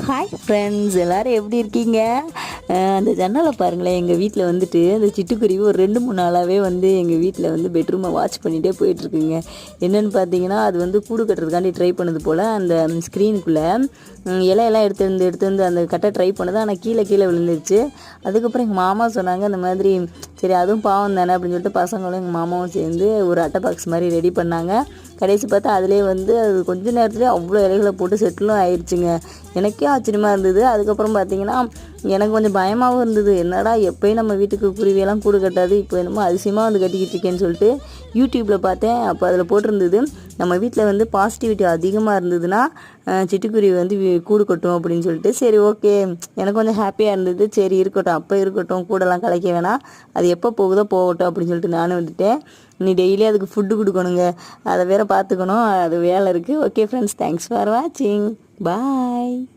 Hi friends, எல்லோரும் எப்படி இருக்கீங்க? அந்த ஜன்னலை பாருங்களேன். எங்கள் வீட்டில் வந்துட்டு அந்த சிட்டுக்குருவி ஒரு 2-3 நாளாகவே வந்து எங்கள் வீட்டில் வந்து பெட்ரூமை வாட்ச் பண்ணிகிட்டே போயிட்டுருக்குங்க. என்னென்னு பார்த்தீங்கன்னா, அது வந்து கூடு கட்டுறதுக்காண்டி ட்ரை பண்ணது போல் அந்த ஸ்க்ரீனுக்குள்ளே இலையெல்லாம் எடுத்து வந்து அந்த கட்ட ட்ரை பண்ணுது. ஆனால் கீழே விழுந்துருச்சு. அதுக்கப்புறம் எங்கள் மாமா சொன்னாங்க, இந்த மாதிரி சரி அதுவும் பாவம் தானே அப்படின்னு சொல்லிட்டு பசங்களும் எங்கள் மாமாவும் சேர்ந்து ஒரு அட்டை பாக்ஸ் மாதிரி ரெடி பண்ணாங்க. கடைசி பார்த்தா அதிலே வந்து அது கொஞ்ச நேரத்துலேயே அவ்வளோ இலைகளை போட்டு செட்டிலும் ஆயிடுச்சுங்க. எனக்கே ஆச்சரியமாக இருந்தது. அதுக்கப்புறம் பார்த்திங்கன்னா எனக்கு கொஞ்சம் பயமாகவும் இருந்தது. என்னடா எப்போயும் நம்ம வீட்டுக்கு குருவியெல்லாம் கூடு கட்டாது, இப்போ என்னமோ அதிசயமாக வந்து கட்டிக்கிட்டு இருக்கேன்னு சொல்லிட்டு யூடியூப்பில் பார்த்தேன். அப்போ அதில் போட்டிருந்தது, நம்ம வீட்டில் வந்து பாசிட்டிவிட்டி அதிகமாக இருந்ததுன்னா சிட்டுக்குருவி வந்து கூடு கட்டும் அப்படின்னு சொல்லிட்டு. சரி ஓகே, எனக்கு கொஞ்சம் ஹாப்பியாக இருந்தது. சரி இருக்கட்டும், அப்போ இருக்கட்டும், கூடெல்லாம் கலைக்க வேணாம், அது எப்போ போகுதோ போகட்டும் அப்படின்னு சொல்லிட்டு நானும் வந்துட்டேன். நீ டெய்லி அதுக்கு ஃபுட்டு கொடுக்கணுங்க, அதை வேறு பார்த்துக்கணும், அது வேலை இருக்குது. ஓகே ஃப்ரெண்ட்ஸ், தேங்க்ஸ் ஃபார் வாட்சிங். பாய்.